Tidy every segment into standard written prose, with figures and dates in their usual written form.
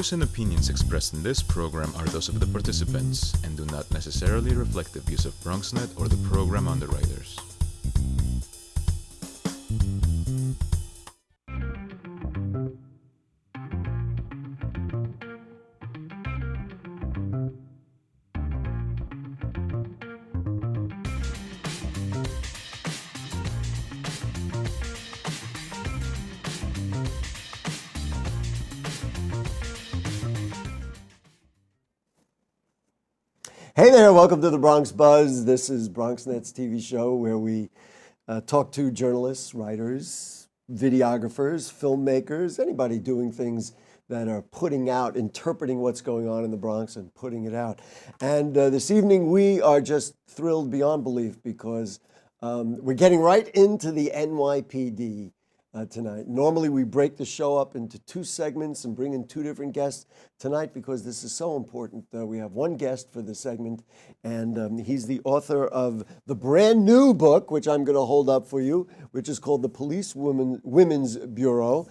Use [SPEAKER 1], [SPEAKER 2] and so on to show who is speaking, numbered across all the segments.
[SPEAKER 1] views and opinions expressed in this program are those of the participants and do not necessarily reflect the views of Bronxnet or the program underwriters.
[SPEAKER 2] Hey there, welcome to the Bronx Buzz. This is Bronxnet's TV show where we talk to journalists, writers, videographers, filmmakers, anybody doing things that are putting out, interpreting what's going on in the Bronx and putting it out. And this evening we are just thrilled beyond belief because we're getting right into the NYPD tonight. Normally we break the show up into two segments and bring in two different guests. Tonight, because this is so important, we have one guest for the segment, and he's the author of the brand new book, which I'm going to hold up for you, which is called The Women's Bureau.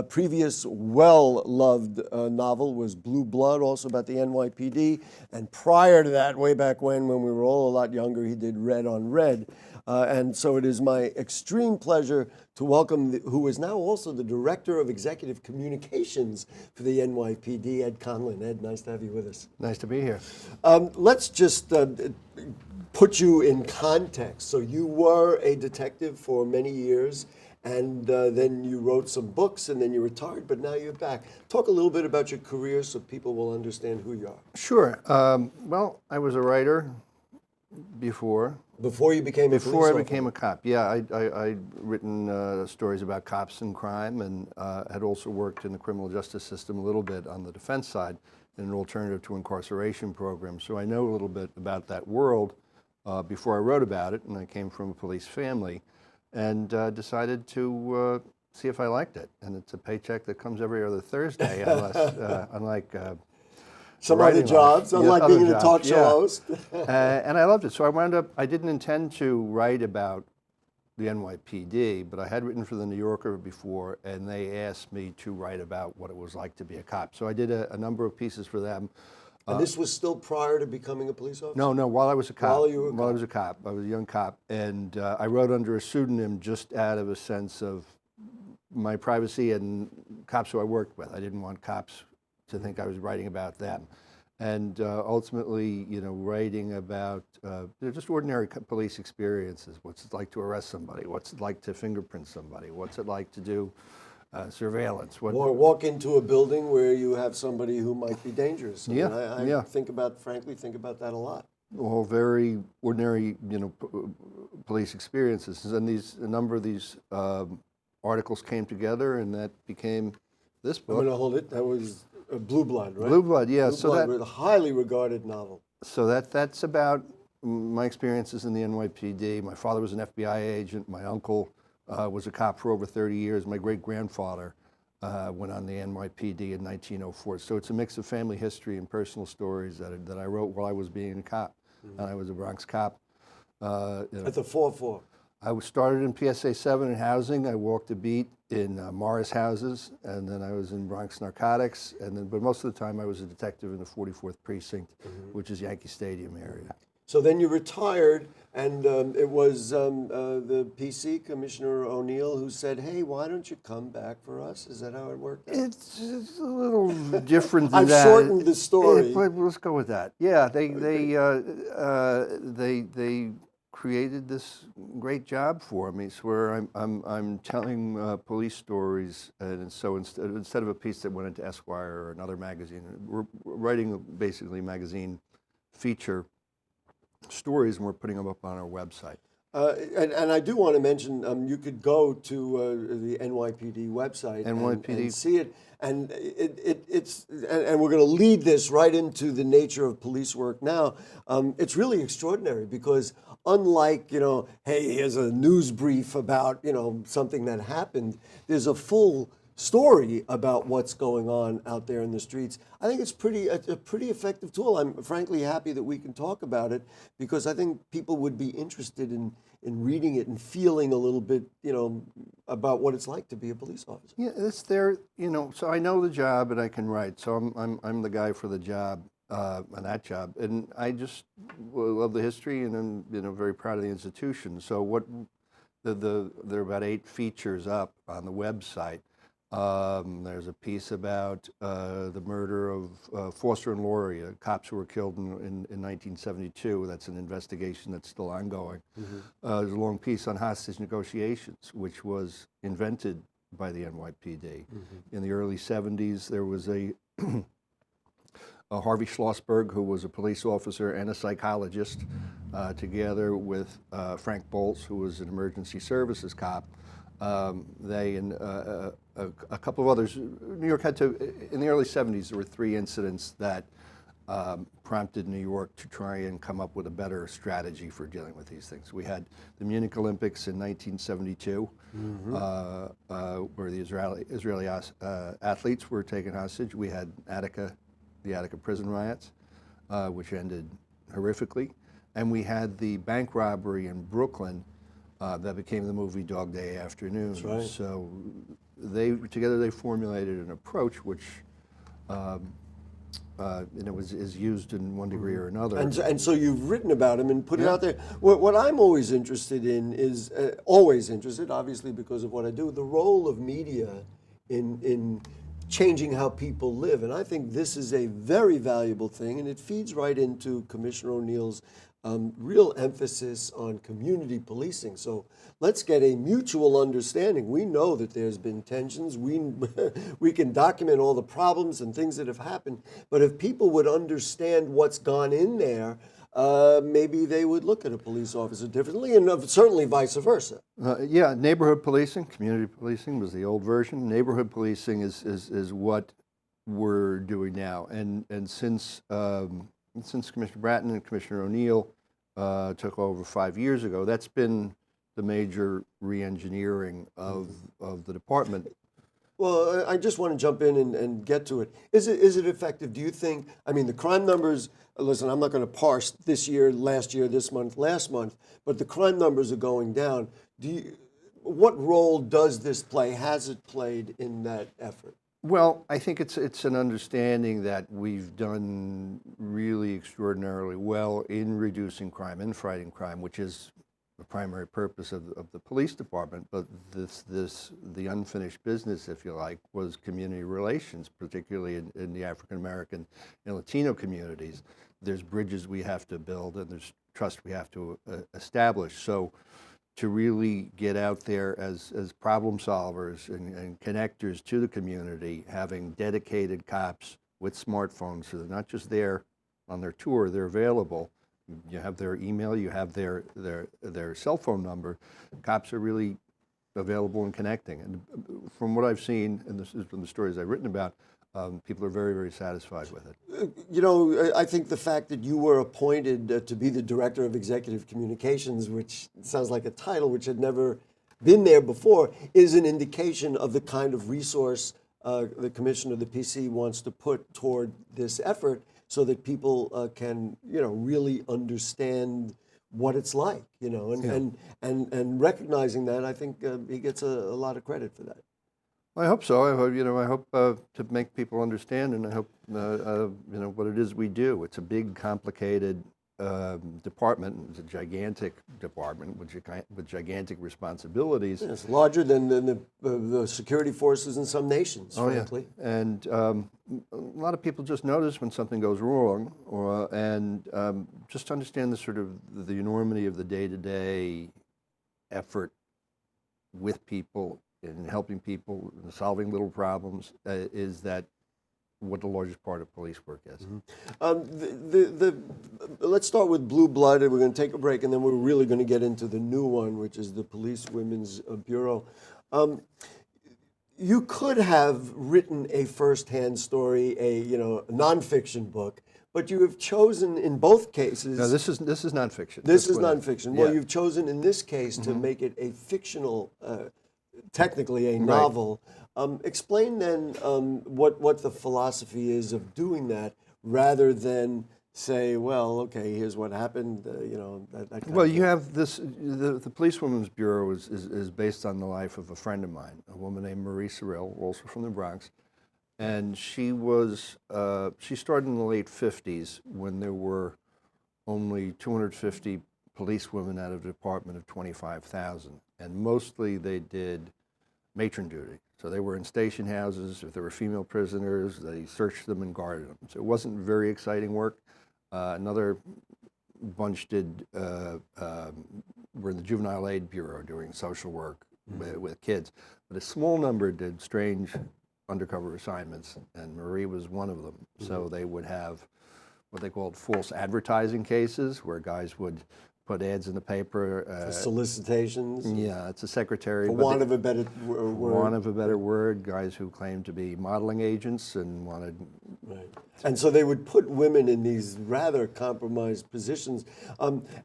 [SPEAKER 2] Previous well-loved novel was Blue Blood, also about the NYPD. And prior to that, way back when we were all a lot younger, he did Red on Red. And so it is my extreme pleasure to welcome who is now also the Director of Executive Communications for the NYPD, Ed Conlon. Ed, nice to have you with us.
[SPEAKER 3] Nice to be here.
[SPEAKER 2] Let's just put you in context. So you were a detective for many years, and then you wrote some books, and then you retired, but now you're back. Talk a little bit about your career so people will understand who you are.
[SPEAKER 3] Sure. Well, I was a writer before.
[SPEAKER 2] Before you became a police
[SPEAKER 3] Before I
[SPEAKER 2] officer?
[SPEAKER 3] became a cop, yeah. I'd written stories about cops and crime, and had also worked in the criminal justice system a little bit on the defense side in an alternative to incarceration program. So I know a little bit about that world before I wrote about it, and I came from a police family and decided to see if I liked it. And it's a paycheck that comes every other Thursday, unless, unlike
[SPEAKER 2] some other jobs, unlike being a talk show host.
[SPEAKER 3] And I loved it. So I wound up, I didn't intend to write about the NYPD, but I had written for the New Yorker before, and they asked me to write about what it was like to be a cop. So I did a number of pieces for them.
[SPEAKER 2] And this was still prior to becoming a police officer?
[SPEAKER 3] No, while I was a cop.
[SPEAKER 2] While you were a cop.
[SPEAKER 3] While I was a cop. I was a young cop. And I wrote under a pseudonym just out of a sense of my privacy and cops who I worked with. I didn't want cops to think I was writing about them. And ultimately, you know, writing about just ordinary police experiences. What's it like to arrest somebody? What's it like to fingerprint somebody? What's it like to do surveillance?
[SPEAKER 2] Or walk into a building where you have somebody who might be dangerous. I mean, I think about that a lot.
[SPEAKER 3] All very ordinary, you know, police experiences. And a number of these articles came together, and that became this book.
[SPEAKER 2] I'm going to hold it. That was Blue Blood, right?
[SPEAKER 3] Blue Blood, yeah.
[SPEAKER 2] Blue Blood was a highly regarded novel.
[SPEAKER 3] So that's about my experiences in the NYPD. My father was an FBI agent. My uncle was a cop for over 30 years. My great-grandfather went on the NYPD in 1904. So it's a mix of family history and personal stories that I wrote while I was being a cop. Mm-hmm. And I was a Bronx cop.
[SPEAKER 2] At the 4-4.
[SPEAKER 3] I started in PSA 7 in housing. I walked a beat in Morris houses, and then I was in Bronx narcotics, but most of the time I was a detective in the 44th precinct, which is Yankee Stadium area.
[SPEAKER 2] So then you retired, and it was the PC, Commissioner O'Neill, who said, hey, why don't you come back for us? Is that how it worked out?
[SPEAKER 3] It's a little different than
[SPEAKER 2] I've
[SPEAKER 3] that.
[SPEAKER 2] shortened the story.
[SPEAKER 3] But let's go with that. Yeah, they created this great job for me. It's where I'm telling police stories, and so instead of a piece that went into Esquire or another magazine, we're writing basically magazine feature stories, and we're putting them up on our website.
[SPEAKER 2] And I do want to mention, you could go to the NYPD website and see it. And and we're going to lead this right into the nature of police work now. It's really extraordinary because unlike, you know, hey, here's a news brief about, you know, something that happened, there's a full story about what's going on out there in the streets. I think it's a pretty effective tool. I'm frankly happy that we can talk about it because I think people would be interested in reading it and feeling a little bit, about what it's like to be a police officer.
[SPEAKER 3] Yeah, it's there, so I know the job and I can write, so I'm the guy for the job, on that job, and I just love the history and I'm, very proud of the institution. So what, there are about 8 features up on the website. There's a piece about the murder of Foster and Laurie, cops who were killed in 1972. That's an investigation that's still ongoing. There's a long piece on hostage negotiations, which was invented by the NYPD. In the early 70s, there was a Harvey Schlossberg, who was a police officer and a psychologist, together with Frank Bolts, who was an emergency services cop. They and a couple of others. New York had to, in the early 70s, there were 3 incidents that prompted New York to try and come up with a better strategy for dealing with these things. We had the Munich Olympics in 1972, where the Israeli athletes were taken hostage. We had the Attica prison riots, which ended horrifically. And we had the bank robbery in Brooklyn that became the movie Dog Day Afternoon.
[SPEAKER 2] That's right.
[SPEAKER 3] So together they formulated an approach which is used in one degree or another.
[SPEAKER 2] And so you've written about him and put it out there. What I'm always interested in is, obviously because of what I do, the role of media in changing how people live. And I think this is a very valuable thing, and it feeds right into Commissioner O'Neill's real emphasis on community policing. So let's get a mutual understanding. We know that there's been tensions. We can document all the problems and things that have happened. But if people would understand what's gone in there, maybe they would look at a police officer differently, and certainly vice versa.
[SPEAKER 3] Yeah, neighborhood policing, community policing was the old version. Neighborhood policing is what we're doing now, and since Commissioner Bratton and Commissioner O'Neill took over 5 years ago, that's been the major re-engineering of the department.
[SPEAKER 2] Well, I just want to jump in and get to it. Is it effective? Do you think, the crime numbers, listen, I'm not going to parse this year, last year, this month, last month, but the crime numbers are going down. What role does this play, has it played in that effort?
[SPEAKER 3] Well, I think it's an understanding that we've done really extraordinarily well in reducing crime and fighting crime, which is the primary purpose of the police department. But the unfinished business, if you like, was community relations, particularly in the African American and Latino communities. There's bridges we have to build, and there's trust we have to establish. So to really get out there as problem solvers and connectors to the community, having dedicated cops with smartphones, so they're not just there on their tour, they're available. You have their email, you have their cell phone number. Cops are really available and connecting. And from what I've seen, and this is from the stories I've written about, people are very, very satisfied with it.
[SPEAKER 2] I think the fact that you were appointed to be the Director of Executive Communications, which sounds like a title which had never been there before, is an indication of the kind of resource the Commissioner of the PC wants to put toward this effort, so that people can, really understand what it's like, and recognizing that, I think he gets a lot of credit for that.
[SPEAKER 3] I hope so. I hope to make people understand, and I hope what it is we do. It's a big, complicated department. It's a gigantic department with gigantic responsibilities.
[SPEAKER 2] Yeah, it's larger than the security forces in some nations, frankly.
[SPEAKER 3] Yeah. And a lot of people just notice when something goes wrong, and just to understand the enormity of the day-to-day effort with people and helping people and solving little problems is that what the largest part of police work is.
[SPEAKER 2] Let's start with Blue Blood, and we're going to take a break, and then we're really going to get into the new one, which is the Policewomen's Bureau. You could have written a first-hand story, a nonfiction book, but you have chosen in both cases.
[SPEAKER 3] No, this is nonfiction.
[SPEAKER 2] This is nonfiction.
[SPEAKER 3] Yeah.
[SPEAKER 2] Well, you've chosen in this case to make it a fictional. Technically a novel Explain then what the philosophy is of doing that, rather than say, well, okay, here's what happened, you know, that kind
[SPEAKER 3] Well,
[SPEAKER 2] of thing.
[SPEAKER 3] you have this, the Policewomen's Bureau is based on the life of a friend of mine, a woman named Marie Sorrell, also from the Bronx. And she was, she started in the late 50s when there were only 250 policewomen out of a department of 25,000. And mostly they did matron duty. So they were in station houses. If there were female prisoners, they searched them and guarded them. So it wasn't very exciting work. Another bunch did, were in the Juvenile Aid Bureau doing social work with kids. But a small number did strange undercover assignments, and Marie was one of them. So they would have what they called false advertising cases, where guys would put ads in the paper.
[SPEAKER 2] Solicitations?
[SPEAKER 3] Yeah, it's a secretary.
[SPEAKER 2] For want of a better word.
[SPEAKER 3] Want of a better word, guys who claimed to be modeling agents and wanted...
[SPEAKER 2] Right. And so they would put women in these rather compromised positions.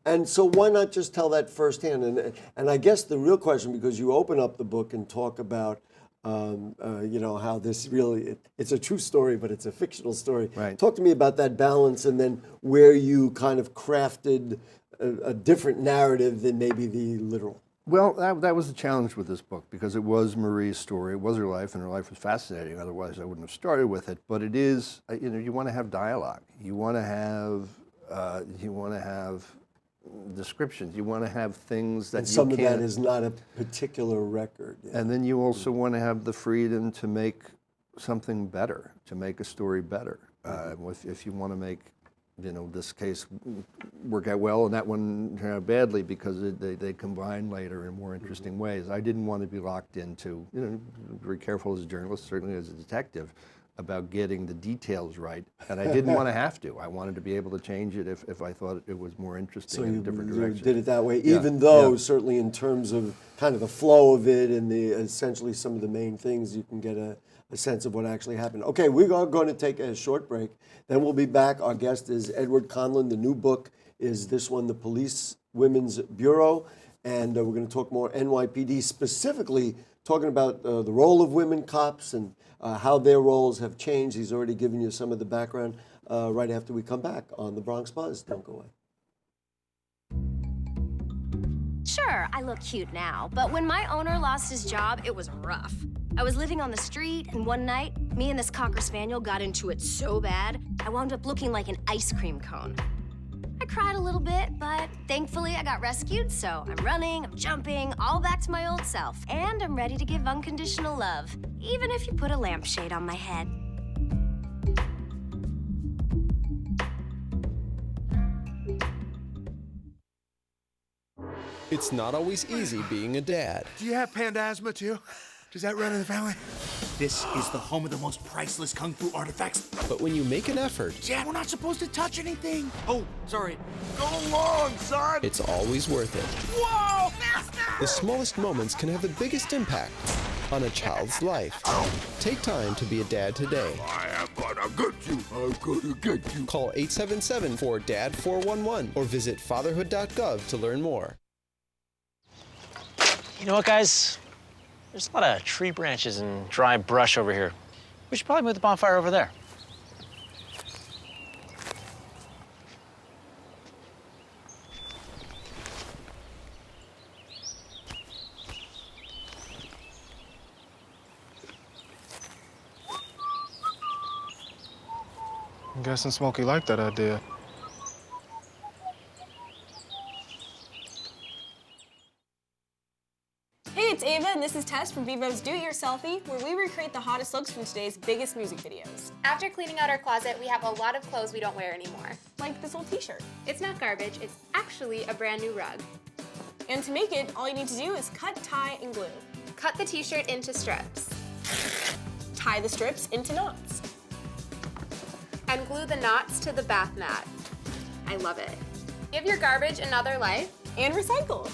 [SPEAKER 2] And so why not just tell that firsthand? And I guess the real question, because you open up the book and talk about you know, how this really, it's a true story, but it's a fictional story.
[SPEAKER 3] Right.
[SPEAKER 2] Talk to me about that balance, and then where you kind of crafted a different narrative than maybe the literal.
[SPEAKER 3] Well, that was the challenge with this book, because it was Marie's story. It was her life, and her life was fascinating. Otherwise, I wouldn't have started with it. But it is, you know, you want to have dialogue. You want to have descriptions. You want to have things that
[SPEAKER 2] And some
[SPEAKER 3] you
[SPEAKER 2] of
[SPEAKER 3] can't.
[SPEAKER 2] that is not a particular record. Yeah.
[SPEAKER 3] And then you also want to have the freedom to make something better, to make a story better. If you want to make, you know, this case work out well and that one turn out badly because they combine later in more interesting ways. I didn't want to be locked into, you know, very careful as a journalist, certainly as a detective, about getting the details right. And I didn't want to have to. I wanted to be able to change it if I thought it was more interesting in a different direction.
[SPEAKER 2] You did it that way,
[SPEAKER 3] Yeah,
[SPEAKER 2] even though
[SPEAKER 3] yeah.
[SPEAKER 2] certainly in terms of kind of the flow of it and the essentially some of the main things, you can get a sense of what actually happened. Okay, we are going to take a short break. Then we'll be back. Our guest is Edward Conlon. The new book is this one, The Policewomen's Bureau. And we're going to talk more NYPD, specifically talking about the role of women cops and how their roles have changed. He's already given you some of the background right after we come back on the Bronx Buzz. Don't go away.
[SPEAKER 4] Sure, I look cute now, but when my owner lost his job, it was rough. I was living on the street, and one night, me and this Cocker Spaniel got into it so bad, I wound up looking like an ice cream cone. I cried a little bit, but thankfully I got rescued, so I'm running, I'm jumping, all back to my old self, and I'm ready to give unconditional love, even if you put a lampshade on my head.
[SPEAKER 5] It's not always easy being a dad.
[SPEAKER 6] Do you have panda asthma too? Does that run in the family? This is the home of the most priceless kung fu artifacts.
[SPEAKER 5] But when you make an effort,
[SPEAKER 6] Dad, we're not supposed to touch anything. Oh, sorry. Go along, son.
[SPEAKER 5] it's always worth it.
[SPEAKER 6] Whoa!
[SPEAKER 5] The smallest moments can have the biggest impact on a child's life. Take time to be a dad today.
[SPEAKER 6] I am gonna get you. I'm gonna get you.
[SPEAKER 5] Call 877-4DAD-411 or visit fatherhood.gov to learn more.
[SPEAKER 7] You know what, guys? There's a lot of tree branches and dry brush over here. We should probably move the bonfire over there.
[SPEAKER 8] I'm guessing Smokey liked that idea.
[SPEAKER 9] Hey, it's Ava, and this is Tess from Vivo's Do It Yourselfie, where we recreate the hottest looks from today's biggest music videos.
[SPEAKER 10] After cleaning out our closet, we have a lot of clothes we don't wear anymore.
[SPEAKER 9] Like this old t-shirt.
[SPEAKER 10] It's not garbage, it's actually a brand new rug.
[SPEAKER 9] And to make it, all you need to do is cut, tie, and glue.
[SPEAKER 10] Cut the t-shirt into strips.
[SPEAKER 9] Tie the strips into knots.
[SPEAKER 10] And glue the knots to the bath mat. I love it. Give your garbage another life.
[SPEAKER 9] And recycle.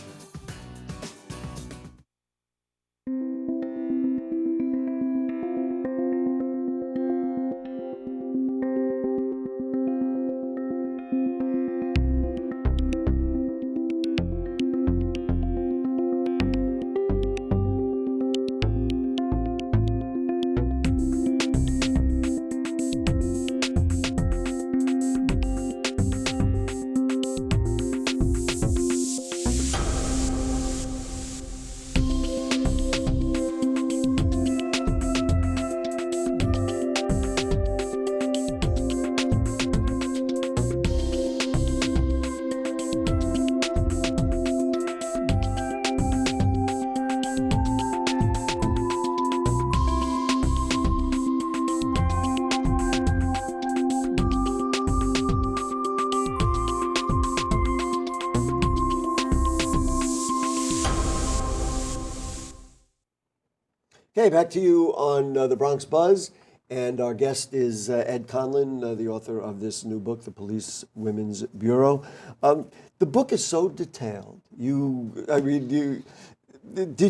[SPEAKER 2] Okay, back to you on the Bronx Buzz. And our guest is Ed Conlon, the author of this new book, The Policewomen's Bureau. The book is so detailed. Did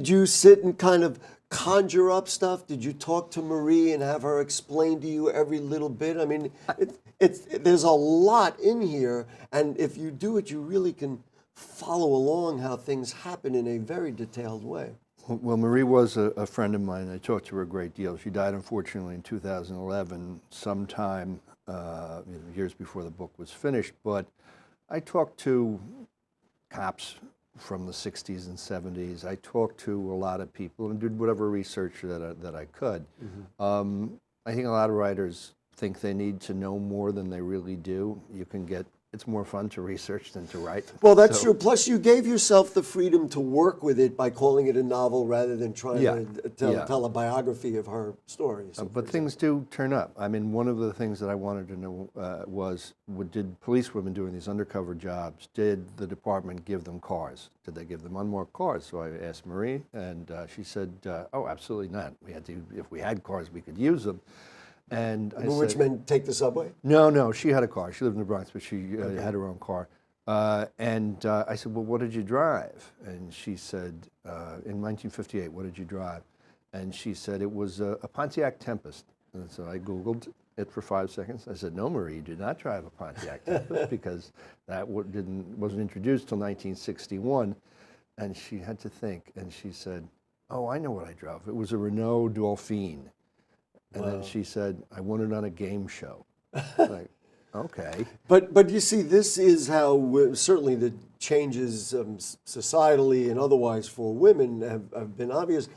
[SPEAKER 2] you sit and kind of conjure up stuff? Did you talk to Marie and have her explain to you every little bit? I mean, there's a lot in here, and if you do it, you really can follow along how things happen in a very detailed way.
[SPEAKER 3] Well, Marie was a friend of mine. I talked to her a great deal. She died, unfortunately, in 2011, sometime years before the book was finished. But I talked to cops from the 60s and 70s. I talked to a lot of people and did whatever research that I could. Mm-hmm. I think a lot of writers think they need to know more than they really do. It's more fun to research than to write.
[SPEAKER 2] Well, that's true. Plus, you gave yourself the freedom to work with it by calling it a novel rather than trying to tell a biography of her stories.
[SPEAKER 3] But things do turn up. I mean, one of the things that I wanted to know was, did policewomen doing these undercover jobs, did the department give them cars? Did they give them unmarked cars? So I asked Marie, and she said, oh, absolutely not. If we had cars, we could use them. And I
[SPEAKER 2] Which meant take the subway?
[SPEAKER 3] No, she had a car. She lived in the Bronx, but she had her own car. And I said, well, what did you drive? And she said, in 1958, what did you drive? And she said, it was a Pontiac Tempest. And so I Googled it for 5 seconds. I said, no, Marie, you did not drive a Pontiac Tempest because that wasn't introduced till 1961. And she had to think, and she said, oh, I know what I drove. It was a Renault Dauphine. And then she said, I won it on a game show. Like, okay.
[SPEAKER 2] But you see, this is how certainly the changes societally and otherwise for women have been obvious.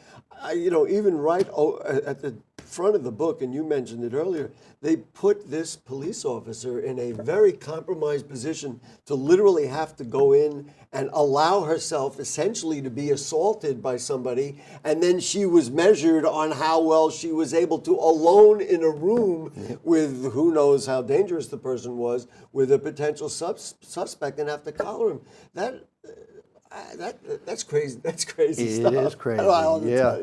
[SPEAKER 2] Even right at the front of the book, and you mentioned it earlier, they put this police officer in a very compromised position to literally have to go in and allow herself essentially to be assaulted by somebody, and then she was measured on how well she was able to, alone in a room with who knows how dangerous the person was, with a potential suspect, and have to collar him. That's crazy. That's crazy stuff.
[SPEAKER 3] It is crazy.
[SPEAKER 2] Yeah.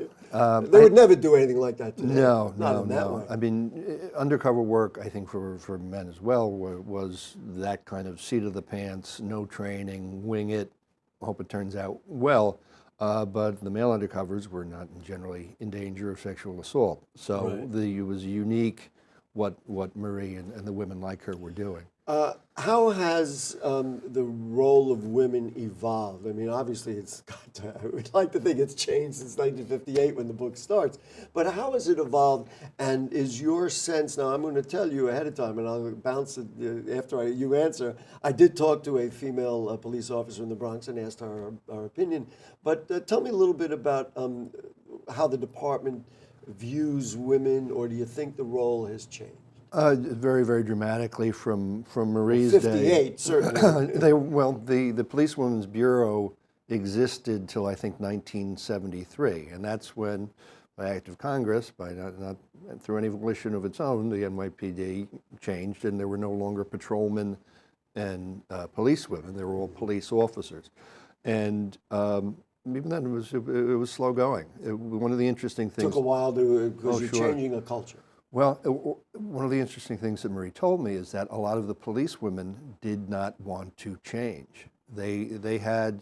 [SPEAKER 2] They would never do anything like that today.
[SPEAKER 3] No. I mean, undercover work, I think for men as well, was that kind of seat of the pants, no training, wing it, hope it turns out well. But the male undercovers were not generally in danger of sexual assault. So it was unique what Marie and the women like her were doing.
[SPEAKER 2] How has the role of women evolved? I mean, obviously, I would like to think it's changed since 1958 when the book starts. But how has it evolved? And is your sense, now I'm going to tell you ahead of time, and I'll bounce it after you answer. I did talk to a female police officer in the Bronx and asked her our opinion. But tell me a little bit about how the department views women, or do you think the role has changed?
[SPEAKER 3] Very, very dramatically from Marie's
[SPEAKER 2] 58, certainly.
[SPEAKER 3] The Policewomen's Bureau existed till I think 1973, and that's when, by act of Congress, by not through any volition of its own, the NYPD changed, and there were no longer patrolmen and policewomen. They were all police officers, and even then it was slow going. One of the interesting things
[SPEAKER 2] took a while because you're changing a culture.
[SPEAKER 3] Well, one of the interesting things that Marie told me is that a lot of the policewomen did not want to change. They had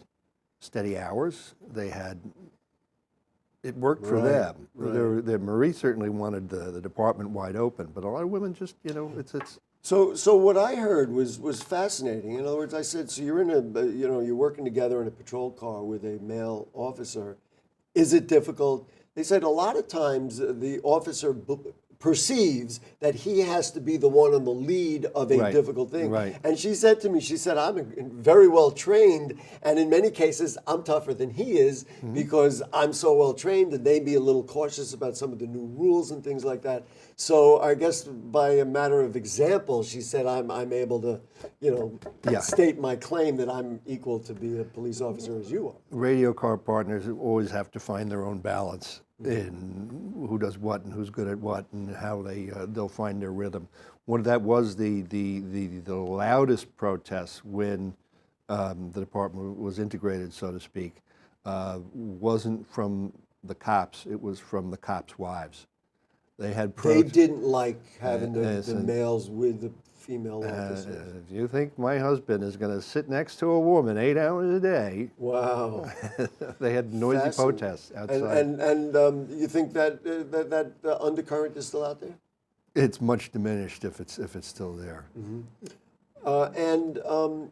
[SPEAKER 3] steady hours. It worked for them. Marie certainly wanted the department wide open, but a lot of women just, it's.
[SPEAKER 2] So what I heard was fascinating. In other words, I said, so you're you're working together in a patrol car with a male officer. Is it difficult? They said a lot of times the officer perceives that he has to be the one on the lead of a difficult thing.
[SPEAKER 3] Right.
[SPEAKER 2] And she said to me, I'm very well trained, and in many cases, I'm tougher than he is because I'm so well trained, and they be a little cautious about some of the new rules and things like that. So I guess by a matter of example, she said, I'm able to, state my claim that I'm equal to be a police officer as you are.
[SPEAKER 3] Radio car partners always have to find their own balance in who does what and who's good at what and how they'll find their rhythm. That was the loudest protest when the department was integrated, so to speak, wasn't from the cops, it was from the cops' wives. They had
[SPEAKER 2] They didn't like having the
[SPEAKER 3] and-
[SPEAKER 2] males with the female officers.
[SPEAKER 3] if you think my husband is going to sit next to a woman 8 hours a day,
[SPEAKER 2] Wow.
[SPEAKER 3] they had noisy
[SPEAKER 2] Fascinating.
[SPEAKER 3] protests outside.
[SPEAKER 2] And you think that that undercurrent is still out there?
[SPEAKER 3] It's much diminished if it's still there.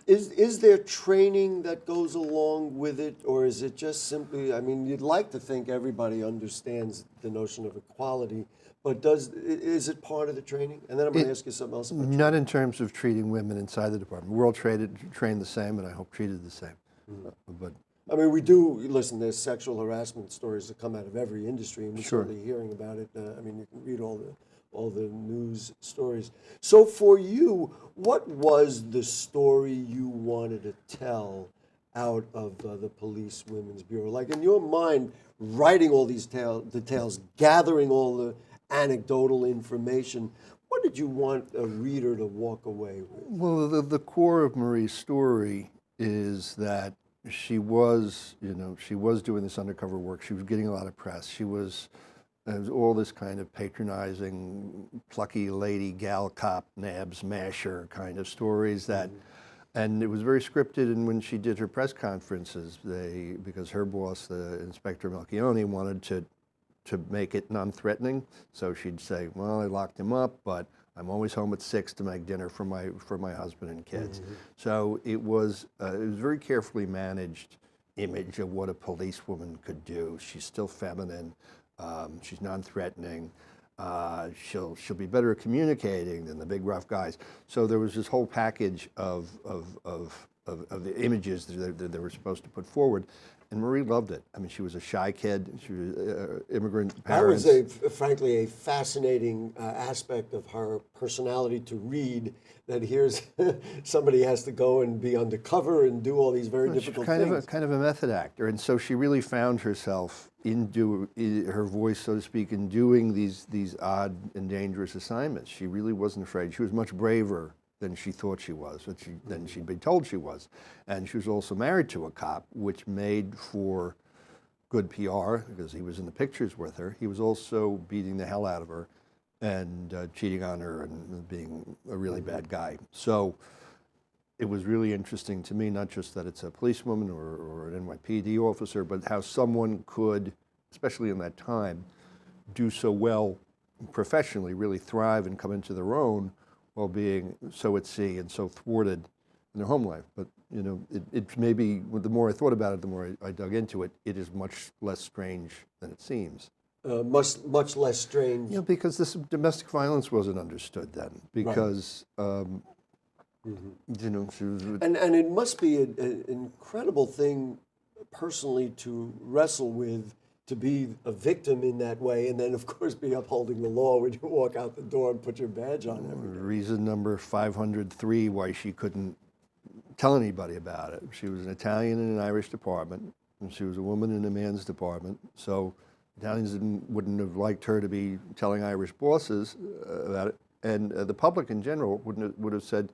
[SPEAKER 2] Is there training that goes along with it, or is it just simply? I mean, you'd like to think everybody understands the notion of equality, but is it part of the training? And then I'm going to ask you something else about
[SPEAKER 3] Not in terms of treating women inside the department. We're all trained the same, and I hope treated the same. But
[SPEAKER 2] I mean, we do, listen, there's sexual harassment stories that come out of every industry, and we're
[SPEAKER 3] Sure.
[SPEAKER 2] certainly hearing about it. I mean, you can read all the news stories. So for you, what was the story you wanted to tell out of the Police Women's Bureau? Like, in your mind, writing all these details, gathering all the anecdotal information, what did you want a reader to walk away with?
[SPEAKER 3] well, the core of Marie's story is that she was doing this undercover work. She was getting a lot of press. There was all this kind of patronizing, plucky lady, gal cop, nab smasher kind of stories that, and it was very scripted. And when she did her press conferences, because her boss, the Inspector Melchione, wanted to make it non-threatening, so she'd say, "Well, I locked him up, but I'm always home at 6 to make dinner for my husband and kids." So it was very carefully managed image of what a policewoman could do. She's still feminine. She's non-threatening. She'll be better at communicating than the big rough guys. So there was this whole package of the images that they were supposed to put forward. And Marie loved it. I mean, she was a shy kid. She was immigrant parents.
[SPEAKER 2] That was frankly a fascinating aspect of her personality to read. That here's somebody has to go and be undercover and do all these very difficult things.
[SPEAKER 3] Kind of a method actor, and so she really found herself in her voice, so to speak, in doing these odd and dangerous assignments. She really wasn't afraid. She was much braver than she thought she was, than she'd been told she was. And she was also married to a cop, which made for good PR because he was in the pictures with her. He was also beating the hell out of her and cheating on her and being a really bad guy. So it was really interesting to me, not just that it's a policewoman or an NYPD officer, but how someone could, especially in that time, do so well professionally, really thrive and come into their own while being so at sea and so thwarted in their home life. But it maybe, the more I thought about it, the more I dug into it, it is much less strange than it seems.
[SPEAKER 2] Much less strange.
[SPEAKER 3] Because this domestic violence wasn't understood then. Because she was,
[SPEAKER 2] and it must be an incredible thing personally to wrestle with, to be a victim in that way, and then of course be upholding the law when you walk out the door and put your badge on every day.
[SPEAKER 3] Reason number 503 why she couldn't tell anybody about it. She was an Italian in an Irish department, and she was a woman in a man's department. So Italians wouldn't have liked her to be telling Irish bosses about it, and the public in general would have said,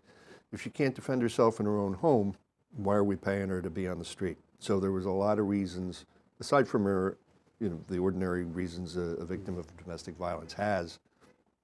[SPEAKER 3] if she can't defend herself in her own home, why are we paying her to be on the street? So there was a lot of reasons, aside from her, the ordinary reasons a victim of domestic violence has,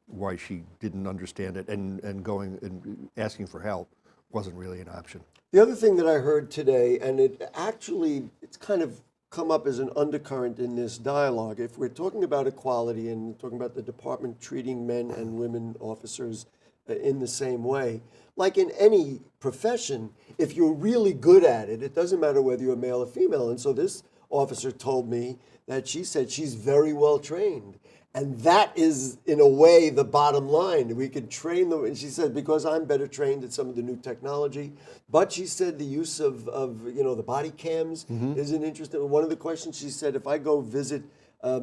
[SPEAKER 3] why she didn't understand it, and going and asking for help wasn't really an option.
[SPEAKER 2] The other thing that I heard today, and it's kind of come up as an undercurrent in this dialogue, if we're talking about equality and talking about the department treating men and women officers in the same way, like in any profession, if you're really good at it, it doesn't matter whether you're male or female. And so this officer told me that she said she's very well trained. And that is, in a way, the bottom line. We could train them, and she said, because I'm better trained at some of the new technology. But she said the use of the body cams is an interesting. One of the questions she said, if I go visit a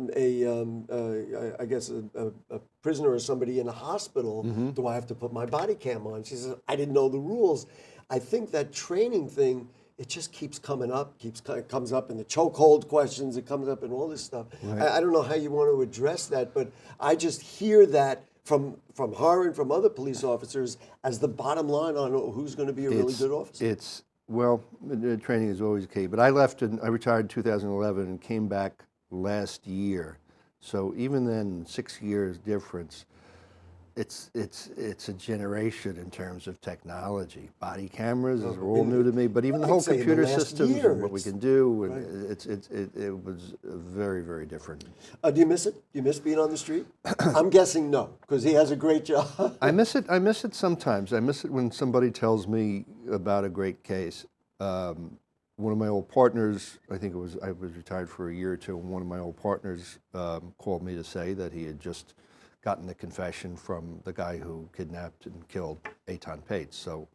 [SPEAKER 2] prisoner or somebody in a hospital, do I have to put my body cam on? She said, I didn't know the rules. I think that training thing, it just keeps coming up, comes up in the chokehold questions, it comes up in all this stuff. Right. I don't know how you want to address that, but I just hear that from her and from other police officers as the bottom line on who's going to be a really good officer.
[SPEAKER 3] Training is always key. But I retired in 2011 and came back last year. So even then, 6 years difference. It's a generation in terms of technology. Body cameras are all new to me, but even the whole computer systems and what we can do, and it was very, very different.
[SPEAKER 2] Do you miss it? Do you miss being on the street? I'm guessing no, because he has a great job.
[SPEAKER 3] I miss it. I miss it sometimes. I miss it when somebody tells me about a great case. One of my old partners, I was retired for a year or two, and one of my old partners called me to say that he had just gotten the confession from the guy who kidnapped and killed Eitan Pates. So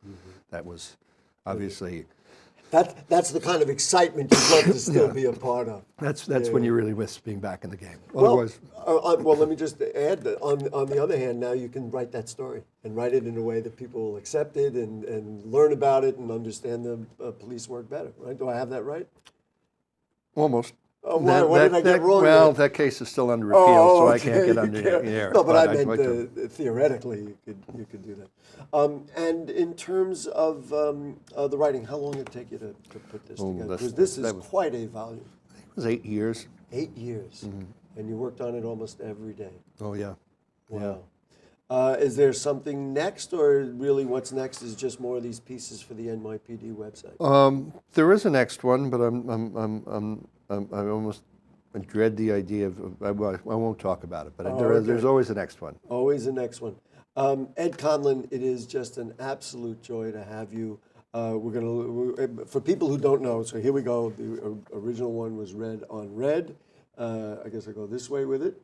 [SPEAKER 3] that was obviously...
[SPEAKER 2] That's the kind of excitement you'd love to still be a part of.
[SPEAKER 3] That's when you really miss being back in the game.
[SPEAKER 2] Well,
[SPEAKER 3] Otherwise,
[SPEAKER 2] well, let me just add that on the other hand, now you can write that story and write it in a way that people will accept it and learn about it and understand the police work better, right? Do I have that right?
[SPEAKER 3] almost.
[SPEAKER 2] Oh, what did I get wrong?
[SPEAKER 3] Well, that case is still under appeal, so I can't get under the air.
[SPEAKER 2] No, but I meant theoretically you could do that. And in terms of the writing, how long did it take you to put this together? Because this is quite a volume.
[SPEAKER 3] I think it was 8 years.
[SPEAKER 2] 8 years. Mm-hmm. And you worked on it almost every day.
[SPEAKER 3] Oh, yeah.
[SPEAKER 2] Wow. Yeah. Is there something next, or really what's next is just more of these pieces for the NYPD website?
[SPEAKER 3] There is a next one, but I dread the idea of, I won't talk about it, but there's always a next one.
[SPEAKER 2] Always a next one. Ed Conlon, it is just an absolute joy to have you. For people who don't know, so here we go. The original one was Red on Red. I guess I go this way with it.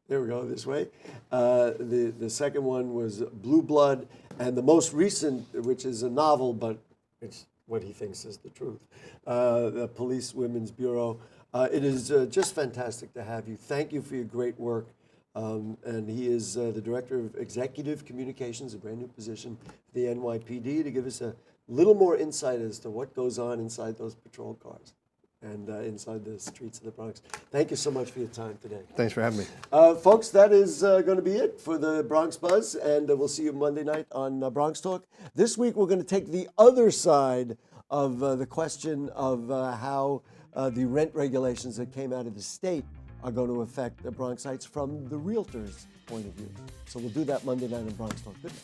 [SPEAKER 2] There we go, this way. The second one was Blue Blood, and the most recent, which is a novel, but it's what he thinks is the truth, the Policewomen's Bureau. It is just fantastic to have you. Thank you for your great work. And he is the Director of Executive Communications, a brand new position for the NYPD, to give us a little more insight as to what goes on inside those patrol cars and inside the streets of the Bronx. Thank you so much for your time today.
[SPEAKER 3] Thanks for having me.
[SPEAKER 2] Folks, that is going to be it for the Bronx Buzz, and we'll see you Monday night on Bronx Talk. This week, we're going to take the other side of the question of how the rent regulations that came out of the state are going to affect the Bronxites from the realtor's point of view. So we'll do that Monday night on Bronx Talk. Good night.